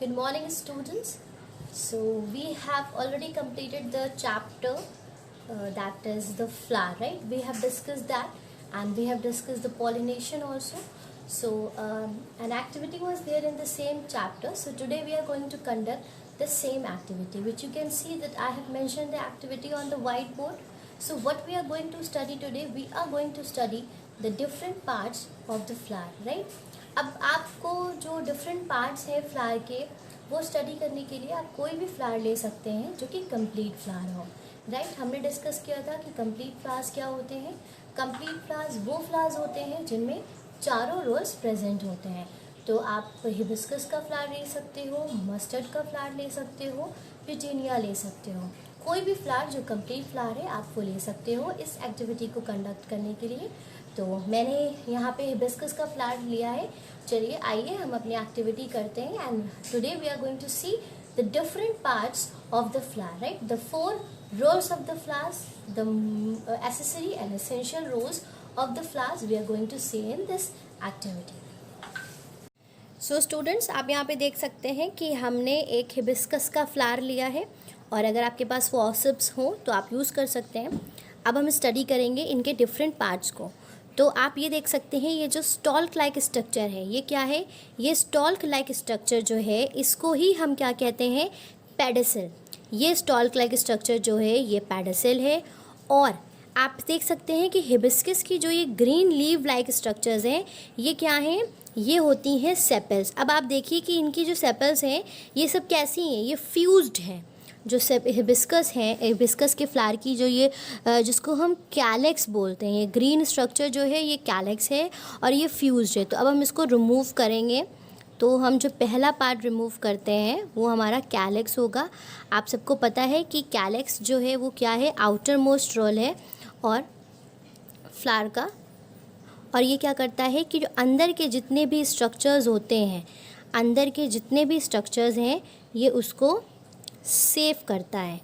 Good morning, students. So we have already completed the chapter that is the flower, right? We have discussed that, and we have discussed the pollination also. So an activity was there in the same chapter. So today we are going to conduct the same activity, which you can see that I have mentioned the activity on the whiteboard. So what we are going to study today, we are going to study the different parts of the flower, right? अब आपको जो different parts हैं flower के वो study करने के लिए आप कोई भी फ्लावर ले सकते हैं जो कि कंप्लीट फ्लावर हो, राइट? हमने डिस्कस किया था कि कंप्लीट फ्लावर्स क्या होते हैं। कंप्लीट फ्लावर्स वो फ्लावर्स होते हैं जिनमें चारों रोल्स प्रेजेंट होते हैं। तो आप हिबिस्कस का फ्लावर ले सकते हो, मस्टर्ड का फ्लावर ले सकते हो, पिटूनिया ले सकते हो। कोई भी फ्लावर जो कंप्लीट फ्लावर है आप वो ले सकते हो इस एक्टिविटी को कंडक्ट करने के लिए। तो मैंने यहाँ पे हिबिस्कस का फ्लावर लिया है। चलिए आइए हम अपनी एक्टिविटी करते हैं। And today we are going to see the different parts of the flower, right? The 4 roles of the flowers, the accessory and essential roles of the flowers we are going to see in this activity. So students, आप यहाँ पे देख सकते हैं कि हमने एक hibiscus का फ्लावर लिया है, और अगर आपके पास फॉसिप्स हो तो आप यूज़ कर सकते हैं। अब हम स्टडी करेंगे इनके डिफरेंट पार्ट्स को। तो आप ये देख सकते हैं, ये जो स्टॉल्क लाइक स्ट्रक्चर है, ये क्या है? ये स्टॉल्क लाइक स्ट्रक्चर जो है इसको ही हम क्या कहते हैं? पेडिसल। ये स्टॉल्क लाइक स्ट्रक्चर जो है ये पेडिसल है। और आप देख सकते हैं कि हिबिस्कस की जो ये ग्रीन लीव लाइक स्ट्रक्चर्स हैं ये क्या हैं? ये होती हैं सेपल्स। अब आप देखिए कि इनकी जो सेपल्स हैं ये सब कैसी हैं? ये फ्यूज्ड हैं। जो हिबिस्कस हैं, हिबिस्कस के फ्लावर की जो ये जिसको हम कैलेक्स बोलते हैं, ये ग्रीन स्ट्रक्चर जो है ये कैलेक्स है और ये फ्यूज्ड है। तो अब हम इसको रिमूव करेंगे। तो हम जो पहला पार्ट रिमूव करते हैं वो हमारा कैलेक्स होगा। आप सबको पता है कि कैलेक्स जो है वो क्या है? आउटर मोस्ट रोल है और फ्लावर का। और ये क्या करता है कि जो अंदर के जितने भी स्ट्रक्चर्स होते हैं, अंदर के जितने भी स्ट्रक्चर्स हैं ये उसको सेव करता है।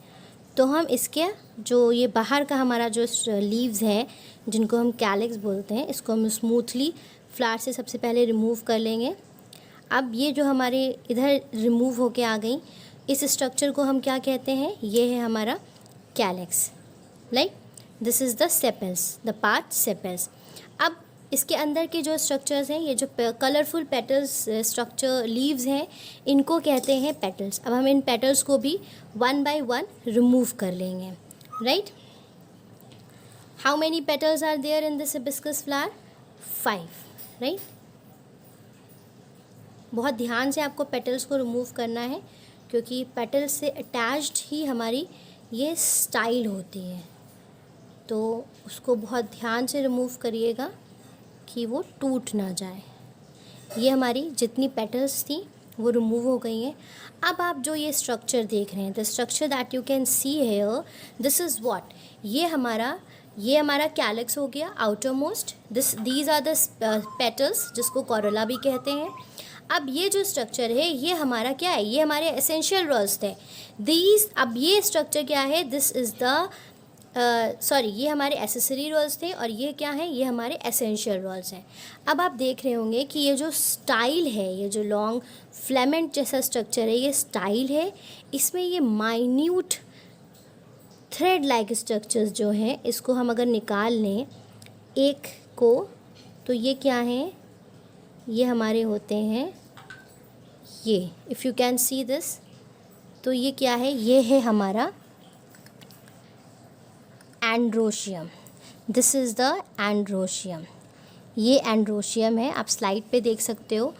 तो हम इसके जो ये बाहर का हमारा जो लीव्स हैं जिनको हम कैलेक्स बोलते हैं, इसको हम स्मूथली फ्लावर से सबसे पहले रिमूव कर लेंगे। अब ये जो हमारे इधर रिमूव होके आ गई, इस स्ट्रक्चर को हम क्या कहते हैं? ये है हमारा calyx, like this is the sepals, the part sepals. अब इसके अंदर के जो स्ट्रक्चर्स हैं, ये जो कलरफुल पेटल्स स्ट्रक्चर लीव्स हैं, इनको कहते हैं पेटल्स। अब हम इन पेटल्स को भी 1 बाय 1 रिमूव कर लेंगे, right? How many petals are there in this hibiscus flower? 5, right? बहुत ध्यान से आपको पेटल्स को रिमूव करना है, क्योंकि पेटल्स से अटैच्ड ही हमारी ये स्टाइल होती है। तो उसको बहुत ध्यान से रिमूव करिएगा कि वो टूट ना जाए। ये हमारी जितनी पेटल्स थी वो रिमूव हो गई हैं। अब आप जो ये स्ट्रक्चर देख रहे हैं, the structure that you can see here, this is what? ये हमारा कैलेक्स हो गया, outermost. These are the petals जिसको कोरोला भी कहते हैं। अब ये जो स्ट्रक्चर है ये हमारा क्या है? ये हमारे एसेंशियल रोल्स थे। अब ये स्ट्रक्चर क्या है? दिस इज़ द ये हमारे एसेसरी रोल्स थे, और ये क्या है? ये हमारे एसेंशियल रोल्स हैं। अब आप देख रहे होंगे कि ये जो स्टाइल है, ये जो लॉन्ग फ्लेमेंट जैसा स्ट्रक्चर है, ये स्टाइल है। इसमें ये माइन्यूट थ्रेड लाइक स्ट्रक्चर्स जो हैं, इसको हम अगर निकाल लें एक को, तो ये क्या हैं? ये हमारे होते हैं ये, if you can see this. तो ये क्या है? ये है हमारा androecium. This is the androecium. ये एंड्रोशियम है, आप स्लाइड पे देख सकते हो।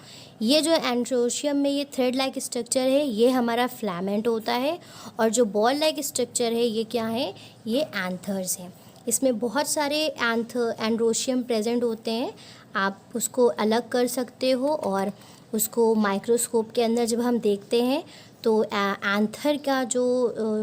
ये जो एंड्रोशियम में ये थ्रेड लाइक स्ट्रक्चर है ये हमारा फ्लैमेंट होता है, और जो बॉल लाइक स्ट्रक्चर है ये क्या है? ये एंथर्स हैं। इसमें बहुत सारे एंड्रोशियम प्रेजेंट होते हैं। आप उसको अलग कर सकते हो, और उसको माइक्रोस्कोप के अंदर जब हम देखते हैं तो एंथर का जो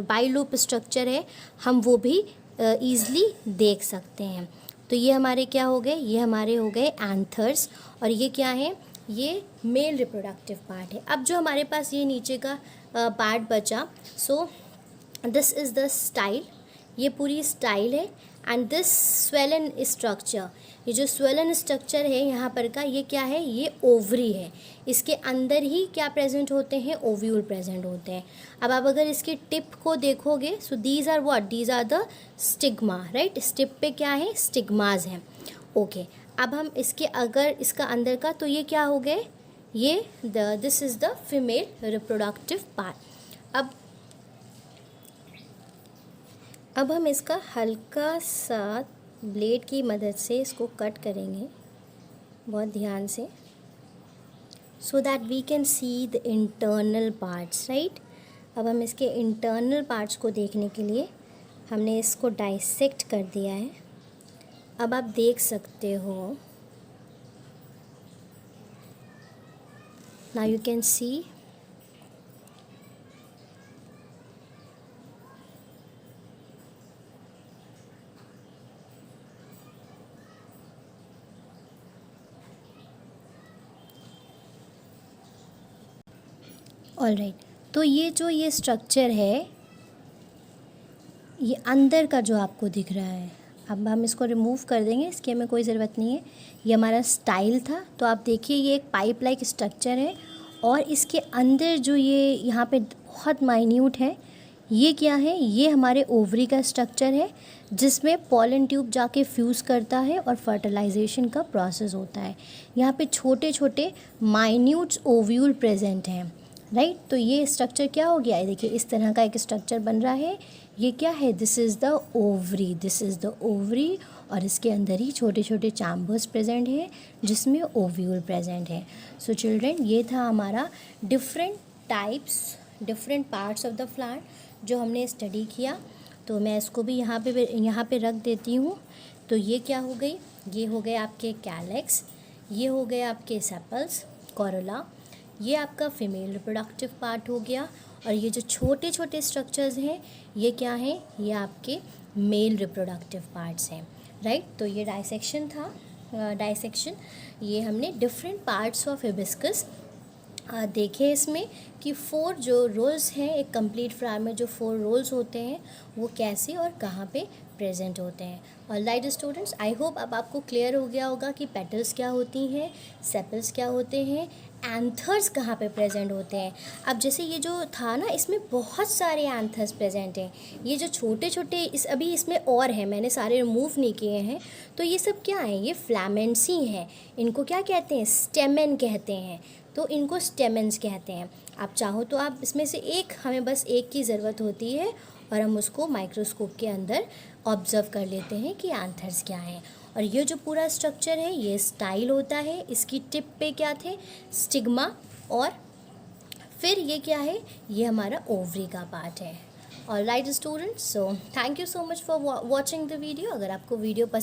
बाइलूप स्ट्रक्चर है हम वो भी ईज़िली देख सकते हैं। तो ये हमारे क्या हो गए? ये हमारे हो गए एंथर्स। और ये क्या है? ये मेल रिप्रोडक्टिव पार्ट है। अब जो हमारे पास ये नीचे का पार्ट बचा, so this is the style. ये पूरी स्टाइल है। एंड दिस स्वेलन स्ट्रक्चर, ये जो स्वेलन स्ट्रक्चर है यहाँ पर का, ये क्या है, ये ओवरी है। इसके अंदर ही क्या प्रेजेंट होते हैं, ओव्यूल प्रेजेंट होते हैं। अब आप अगर इसके टिप को देखोगे, so these are what, these are the stigma, right. इस टिप पे क्या है, स्टिग्माज हैं। ओके, अब हम इसके अगर इसका अंदर का, तो ये क्या हो गए, ये this is the female reproductive part. अब हम इसका हल्का सा ब्लेड की मदद से इसको कट करेंगे बहुत ध्यान से, so that we can see the internal parts, right. अब हम इसके इंटरनल पार्ट्स को देखने के लिए हमने इसको डाइसेक्ट कर दिया है। अब आप देख सकते हो, now you can C alright. तो ये स्ट्रक्चर है, ये अंदर का जो आपको दिख रहा है, अब हम इसको रिमूव कर देंगे, इसकी हमें कोई ज़रूरत नहीं है। ये हमारा स्टाइल था। तो आप देखिए ये एक पाइप लाइक स्ट्रक्चर है, और इसके अंदर जो ये यहाँ पे बहुत माइन्यूट है, ये क्या है, ये हमारे ओवरी का स्ट्रक्चर है, जिसमें पॉलन ट्यूब जाके फ्यूज़ करता है और फर्टिलाइजेशन का प्रोसेस होता है। यहाँ पे छोटे छोटे माइन्यूट्स ओव्यूल प्रेजेंट हैं, राइट। तो ये स्ट्रक्चर क्या हो गया है, देखिए इस तरह का एक स्ट्रक्चर बन रहा है। ये क्या है, this is the ovary, this is the ovary, और इसके अंदर ही छोटे छोटे चैम्बर्स प्रेजेंट हैं जिसमें ओव्यूल प्रेजेंट है। सो चिल्ड्रन, ये था हमारा different types, different parts of the plant जो हमने स्टडी किया। तो मैं इसको भी यहाँ पे रख देती हूँ। तो ये क्या हो गई, ये हो गए आपके कैलेक्स, ये हो गए आपके सेपल्स, कोरोला, ये आपका फीमेल रिप्रोडक्टिव पार्ट हो गया, और ये जो छोटे छोटे स्ट्रक्चर्स हैं ये क्या हैं, ये आपके मेल रिप्रोडक्टिव पार्ट्स हैं, राइट। तो ये डाइसेक्शन था, डाइसेक्शन, ये हमने डिफरेंट पार्ट्स ऑफ हिबिस्कस देखे। इसमें कि 4 जो रोल्स हैं, एक कंप्लीट फ्लावर में जो 4 रोल्स होते हैं वो कैसे और कहाँ पे प्रेजेंट होते हैं। और लाइट स्टूडेंट्स, आई होप अब आपको क्लियर हो गया होगा कि पेटल्स क्या होती हैं, सेपल्स क्या होते हैं, एंथर्स कहाँ पे प्रेजेंट होते हैं। अब जैसे ये जो था ना, इसमें बहुत सारे एंथर्स प्रेजेंट हैं। ये जो छोटे छोटे अभी इसमें और हैं, मैंने सारे रिमूव नहीं किए हैं। तो ये सब क्या हैं, ये फ्लैमेंट्स ही हैं। इनको क्या कहते हैं, स्टेमेन कहते हैं। तो इनको स्टेमेंस कहते हैं। आप चाहो तो आप इसमें से एक, हमें बस एक की ज़रूरत होती है, और हम उसको माइक्रोस्कोप के अंदर ऑब्ज़र्व कर लेते हैं कि एंथर्स क्या हैं। और ये जो पूरा स्ट्रक्चर है ये स्टाइल होता है। इसकी टिप पे क्या थे, स्टिग्मा, और फिर ये क्या है, ये हमारा ओवरी का पार्ट है। और right students, so thank you so much for watching the video. अगर आपको वीडियो पसंद